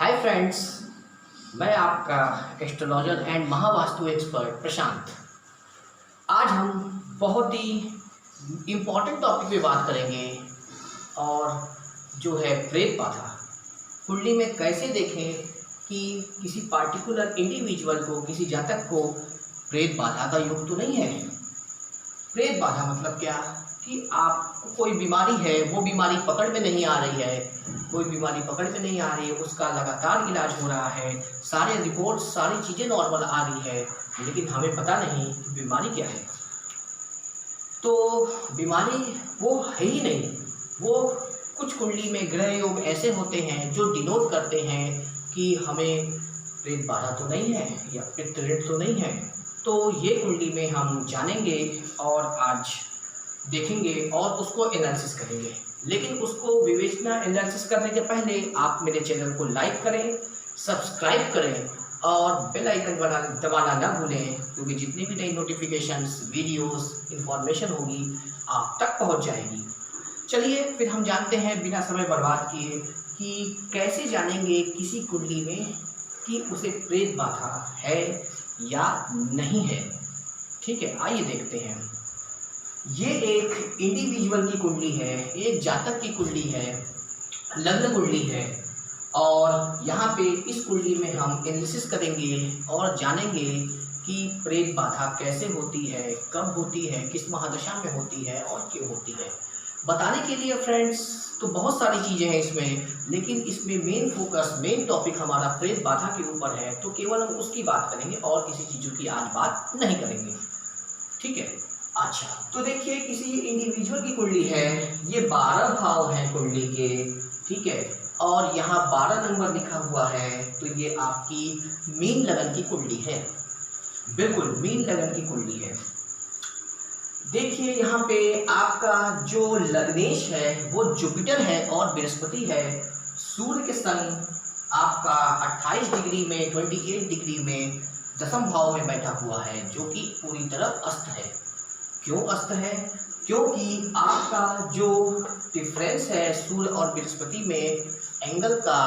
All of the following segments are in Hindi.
हाय फ्रेंड्स, मैं आपका एस्ट्रोलॉजर एंड महावास्तु एक्सपर्ट प्रशांत। आज हम बहुत ही इम्पोर्टेंट टॉपिक पे बात करेंगे और जो है प्रेत बाधा। कुंडली में कैसे देखें कि किसी पार्टिकुलर इंडिविजुअल को, किसी जातक को प्रेत बाधा का योग तो नहीं है। प्रेत बाधा मतलब क्या कि आपको कोई बीमारी है, वो बीमारी पकड़ में नहीं आ रही है, कोई बीमारी पकड़ में नहीं आ रही है, उसका लगातार इलाज हो रहा है, सारे रिपोर्ट सारी चीज़ें नॉर्मल आ रही है, लेकिन हमें पता नहीं कि बीमारी क्या है। तो बीमारी वो है ही नहीं। वो कुछ कुंडली में ग्रह योग ऐसे होते हैं जो डिनोट करते हैं कि हमें प्रेत बाधा तो नहीं है या पितृऋण तो नहीं है। तो ये कुंडली में हम जानेंगे और आज देखेंगे और उसको एनालिसिस करेंगे। लेकिन उसको विवेचना एनालिसिस करने के पहले आप मेरे चैनल को लाइक करें, सब्सक्राइब करें और बेल आइकन दबाना ना भूलें, क्योंकि जितनी भी नई नोटिफिकेशंस, वीडियोस, इंफॉर्मेशन होगी आप तक पहुंच जाएगी। चलिए फिर हम जानते हैं बिना समय बर्बाद किए कि कैसे जानेंगे किसी कुंडली में कि उसे प्रेत बाधा है या नहीं है। ठीक है, आइए देखते हैं। ये एक इंडिविजुअल की कुंडली है, एक जातक की कुंडली है, लग्न कुंडली है और यहाँ पे इस कुंडली में हम एनालिसिस करेंगे और जानेंगे कि प्रेत बाधा कैसे होती है, कब होती है, किस महादशा में होती है और क्यों होती है। बताने के लिए फ्रेंड्स तो बहुत सारी चीज़ें हैं इसमें, लेकिन इसमें मेन फोकस, मेन टॉपिक हमारा प्रेत बाधा के ऊपर है, तो केवल हम उसकी बात करेंगे और किसी चीज़ों की आज बात नहीं करेंगे। ठीक है, अच्छा तो देखिए किसी इंडिविजुअल की कुंडली है, ये 12 भाव हैं कुंडली के। ठीक है, और यहाँ 12 नंबर लिखा हुआ है, तो ये आपकी मीन लगन की कुंडली है। बिल्कुल मीन लगन की कुंडली है। देखिए यहाँ पे आपका जो लग्नेश है वो जुपिटर है और बृहस्पति है। सूर्य के संग आपका 28 डिग्री में, 28 डिग्री में दशम भाव में बैठा हुआ है, जो कि पूरी तरह अस्त है। क्यों अस्त है? क्योंकि आपका जो डिफरेंस है सूर्य और बृहस्पति में एंगल का,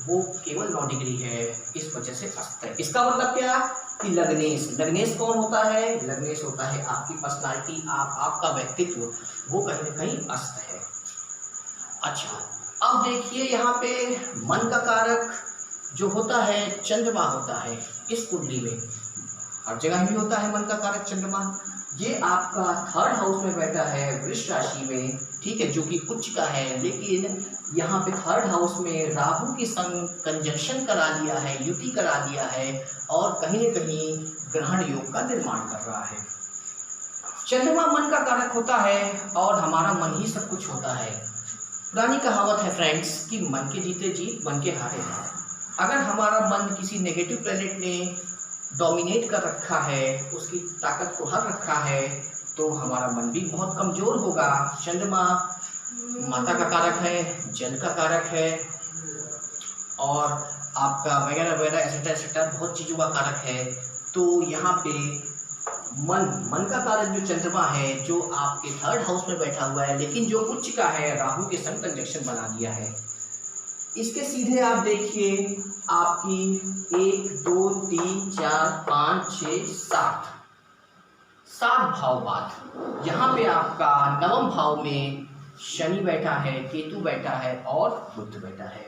वो केवल 9 डिग्री है, इस वजह से अस्त है। इसका मतलब क्या कि लग्नेश कौन होता है? लग्नेश होता है आपकी पर्सनालिटी, आपका व्यक्तित्व, वो कहीं ना कहीं अस्त है। अच्छा, अब देखिए यहाँ पे मन का कारक जो होता है चंद्रमा होता है इस कुंडली में। हर जगह भी होता है मन का कारक चंद्रमा। ये आपका 3rd हाउस में बैठा है वृष राशि में। ठीक है, जो कि उच्च का है, लेकिन यहाँ पे 3rd हाउस में राहु के संग कंजंक्शन करा दिया है, युति करा दिया है और कहीं न कहीं ग्रहण योग का निर्माण कर रहा है। चंद्रमा मन का कारक होता है और हमारा मन ही सब कुछ होता है। पुरानी कहावत है फ्रेंड्स कि मन के जीते जीत, मन के हारे हार। अगर हमारा मन किसी नेगेटिव प्लेनेट ने डोमिनेट कर रखा है, उसकी ताकत को हर रखा है, तो हमारा मन भी बहुत कमज़ोर होगा। चंद्रमा माता का कारक है, जल का कारक है और आपका वगैरह वगैरह एसेट्रा एसेट्रा बहुत चीज़ों का कारक है। तो यहाँ पे मन का कारक जो चंद्रमा है, जो आपके 3rd हाउस में बैठा हुआ है, लेकिन जो उच्च का है, राहु के संग कंजंक्शन बना दिया है। इसके सीधे आप देखिए आपकी 1 2 3 4 5 6 7 भाव बाद यहाँ पे आपका 9वें भाव में शनि बैठा है, केतु बैठा है और बुध बैठा है।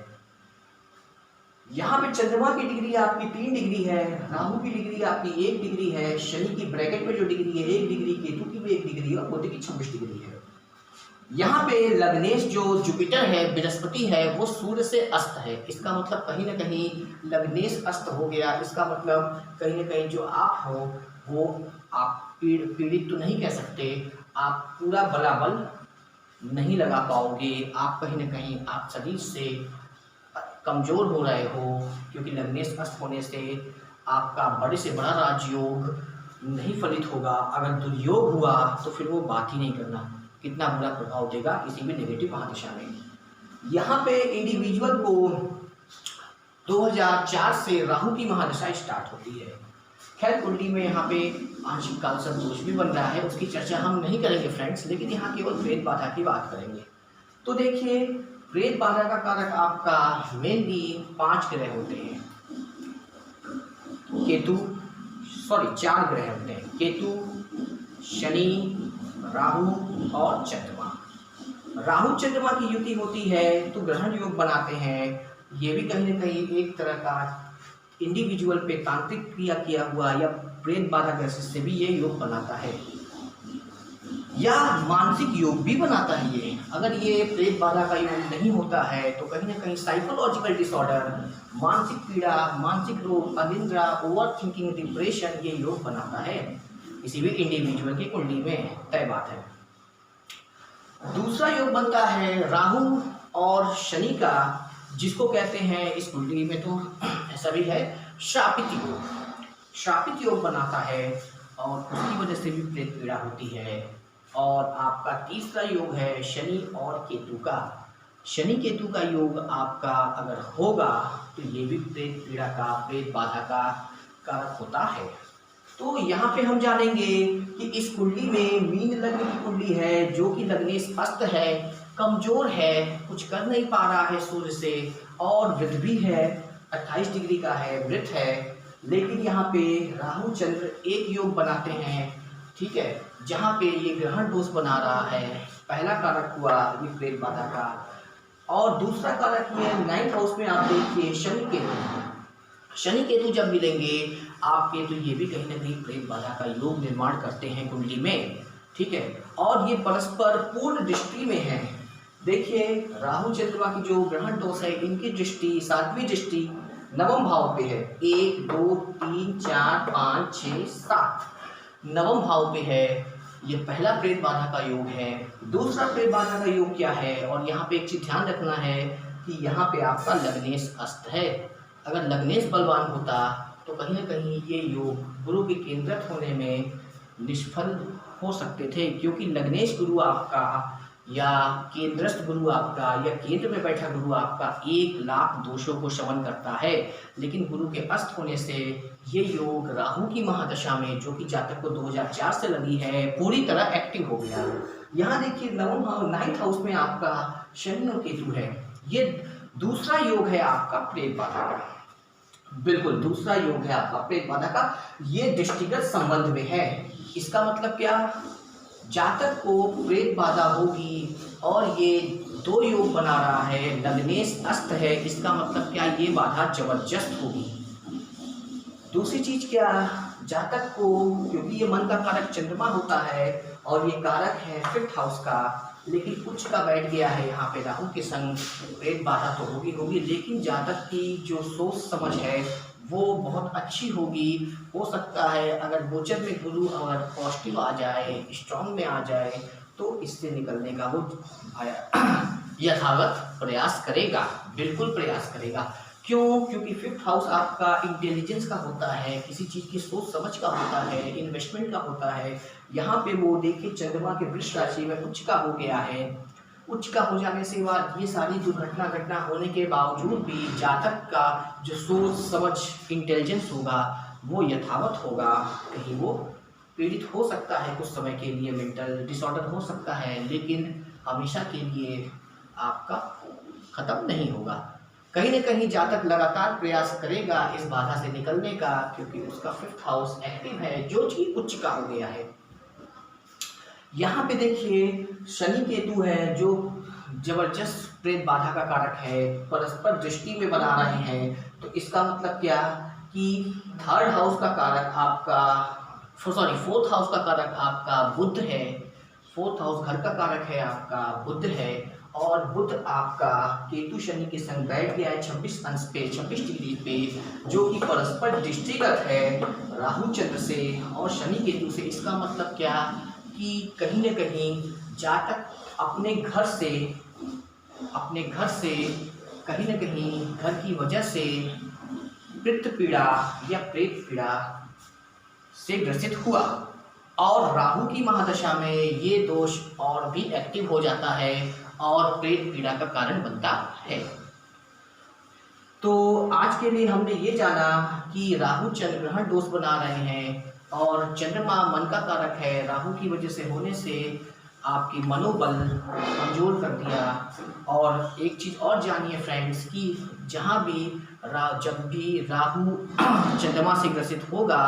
यहाँ पे चंद्रमा की डिग्री आपकी 3 डिग्री है, राहु की डिग्री आपकी 1 डिग्री है, शनि की ब्रैकेट में जो डिग्री है 1 डिग्री, केतु की भी 1 डिग्री और बुध की 26 डिग्री है। यहाँ पे लग्नेश जो जुपिटर है, बृहस्पति है, वो सूर्य से अस्त है। इसका मतलब कहीं ना कहीं लग्नेश अस्त हो गया। इसका मतलब कहीं ना कहीं जो आप हो वो आप पीड़ित तो नहीं कह सकते, आप पूरा बलाबल नहीं लगा पाओगे। आप कहीं ना कहीं आप शरीर से कमज़ोर हो रहे हो, क्योंकि लग्नेश अस्त होने से आपका बड़े से बड़ा राजयोग नहीं फलित होगा। अगर दुर्योग हुआ तो फिर वो बात ही नहीं करना, कितना बुरा प्रभाव देगा किसी भी नेगेटिव महादशा में। यहाँ पे इंडिविजुअल को 2004 से राहु की महादशा स्टार्ट होती है। खैर कुंडली में यहाँ पे आंशिक काल दोष भी बन रहा है, उसकी चर्चा हम नहीं करेंगे फ्रेंड्स, लेकिन यहाँ केवल प्रेत बाधा की बात करेंगे। तो देखिए प्रेत बाधा का कारक आपका मेनली 5 ग्रह होते हैं। केतु, सॉरी 4 ग्रह होते हैं, केतु, शनि, राहु और चंद्रमा। राहु चंद्रमा की युति होती है तो ग्रहण योग बनाते हैं। ये भी कहीं ना कहीं एक तरह का इंडिविजुअल पे तांत्रिक क्रिया किया हुआ या प्रेत बाधा ग्रसित से भी ये योग बनाता है, या मानसिक योग भी बनाता है। ये अगर ये प्रेत बाधा का योग नहीं होता है तो कहीं ना कहीं साइकोलॉजिकल डिसऑर्डर, मानसिक पीड़ा, मानसिक रोग, अनिद्रा, ओवर थिंकिंग, डिप्रेशन ये योग बनाता है किसी भी इंडिविजुअल की कुंडली में, तय बात है। दूसरा योग बनता है राहु और शनि का, जिसको कहते हैं इस कुंडली में तो ऐसा भी है श्रापित योग। श्रापित योग बनाता है और उसकी वजह से भी प्रेत पीड़ा होती है। और आपका तीसरा योग है शनि और केतु का। शनि केतु का योग आपका अगर होगा तो ये भी प्रेत पीड़ा का, प्रेत बाधा का कारक होता है। तो यहाँ पे हम जानेंगे कि इस कुंडली में मीन लग्न की कुंडली है, जो कि लग्नेश अस्त है, कमजोर है, कुछ कर नहीं पा रहा है सूर्य से, और वृद्ध भी है, 28 डिग्री का है, वृद्ध है। लेकिन यहाँ पे राहु चंद्र एक योग बनाते हैं, ठीक है, जहाँ पे ये ग्रहण दोष बना रहा है। पहला कारक हुआ ये प्रेत बाधा का, और दूसरा कारक ये 9th हाउस में आप देखिए शनि केतु। शनि केतु जब मिलेंगे आपके तो ये भी कहीं ना कहीं प्रेत बाधा का योग निर्माण करते हैं कुंडली में, ठीक है। और ये परस्पर पूर्ण दृष्टि में है। देखिए राहु चंद्रमा की जो ग्रहण दोष है, इनकी दृष्टि 7वीं दृष्टि 9वें भाव पे है। 1 2 3 4 5 6 7 9वें भाव पे है। ये पहला प्रेत बाधा का योग है। दूसरा प्रेत बाधा का योग क्या है, और यहाँ पे एक चीज ध्यान रखना है कि यहाँ पे आपका लग्नेश अस्त है। अगर लग्नेश बलवान होता तो कहीं ना कहीं ये योग गुरु के केंद्रित होने में निष्फल हो सकते थे, क्योंकि लग्नेश गुरु आपका या केंद्रस्थ गुरु आपका या केंद्र में बैठा गुरु आपका 1 लाख दोषों को शमन करता है। लेकिन गुरु के अस्त होने से ये योग राहु की महादशा में, जो कि जातक को 2004 से लगी है, पूरी तरह एक्टिव हो गया। यहाँ देखिए 9th हाउस में आपका शनि और केतु है। ये दूसरा योग है आपका प्रेत बाधा का, बिल्कुल दूसरा योग है आपका प्रेत बाधा का। ये दृष्टिगत संबंध में है। इसका मतलब क्या, जातक को प्रेत बाधा होगी और ये 2 योग बना रहा है, लग्नेश अस्त है, इसका मतलब क्या, ये बाधा जबरदस्त होगी। दूसरी चीज क्या, जातक को, क्योंकि ये मन का कारक चंद्रमा होता है और ये कारक है 5th हाउस का, लेकिन उच्च का बैठ गया है यहाँ पे राहु के संग, प्रेत बाधा तो होगी, लेकिन जातक की जो सोच समझ है वो बहुत अच्छी होगी। हो सकता है अगर गोचर में गुरु अगर पॉजिटिव आ जाए, स्ट्रांग में आ जाए, तो इससे निकलने का वो यथावत प्रयास करेगा, बिल्कुल प्रयास करेगा। क्यों, क्योंकि 5th हाउस आपका इंटेलिजेंस का होता है, किसी चीज़ की सोच समझ का होता है, इन्वेस्टमेंट का होता है। यहाँ पे वो देखिए चंद्रमा के वृष राशि में उच्च का हो गया है। उच्च का हो जाने से बाद ये सारी दुर्घटना घटना होने के बावजूद भी जातक का जो सोच समझ इंटेलिजेंस होगा वो यथावत होगा। कहीं वो पीड़ित हो सकता है कुछ समय के लिए, मेंटल डिसऑर्डर हो सकता है, लेकिन हमेशा के लिए आपका खत्म नहीं होगा। कहीं ना कहीं जातक लगातार प्रयास करेगा इस बाधा से निकलने का, क्योंकि उसका 5th हाउस एक्टिव है, जो कि उच्च का हो गया है। यहाँ पे देखिए शनि केतु है, जो जबरदस्त प्रेत बाधा का कारक है, परस्पर दृष्टि में बना रहे हैं। तो इसका मतलब क्या कि 3rd हाउस का कारक आपका, सॉरी 4th हाउस का कारक आपका बुध है। 4th हाउस घर का कारक है आपका, बुध है, और बुध आपका केतु शनि के संग बैठ गया है 26 अंश पे, 26 डिग्री पे, जो कि परस्पर दृष्टिगत है राहु चंद्र से और शनि केतु से। इसका मतलब क्या कि कहीं न कहीं जातक अपने घर से कहीं न कहीं घर की वजह से पित्त पीड़ा या प्रेत पीड़ा से ग्रसित हुआ, और राहु की महादशा में ये दोष और भी एक्टिव हो जाता है और प्रेत पीड़ा का कारण बनता है। तो आज के लिए हमने ये जाना कि राहु चंद्र ग्रहण दोष बना रहे हैं, और चंद्रमा मन का कारक है, राहु की वजह से होने से आपकी मनोबल कमज़ोर कर दिया। और एक चीज़ और जानिए फ्रेंड्स कि जहाँ भी जब भी राहु चंद्रमा से ग्रसित होगा,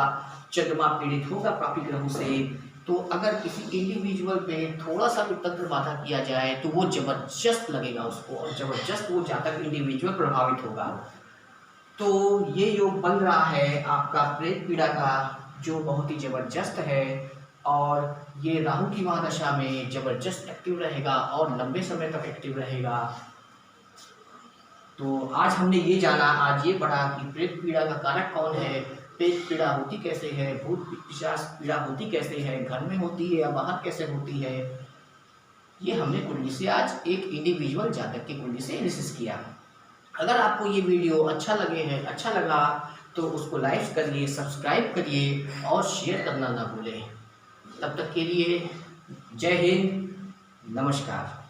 चंद्रमा पीड़ित होगा पापी ग्रहों से, तो अगर किसी इंडिविजुअल पे थोड़ा सा भी तंत्र बाधा किया जाए तो वो ज़बरदस्त लगेगा उसको, और ज़बरदस्त वो जातक इंडिविजुअल प्रभावित होगा। तो ये योग बन रहा है आपका प्रेत पीड़ा का, जो बहुत ही ज़बरदस्त है, और ये राहु की महादशा में ज़बरदस्त एक्टिव रहेगा और लंबे समय तक एक्टिव रहेगा। तो आज हमने ये जाना, आज ये पढ़ा कि प्रेत पीड़ा का कारक कौन है, प्रेत पीड़ा होती कैसे है, भूत पिशाच पीड़ा होती कैसे है, घर में होती है या बाहर कैसे होती है। ये हमने कुंडली से आज एक इंडिविजुअल जातक की कुंडली से एनालिसिस किया। अगर आपको ये वीडियो अच्छा लगा तो उसको लाइक करिए, सब्सक्राइब करिए और शेयर करना ना भूलें। तब तक के लिए जय हिंद, नमस्कार।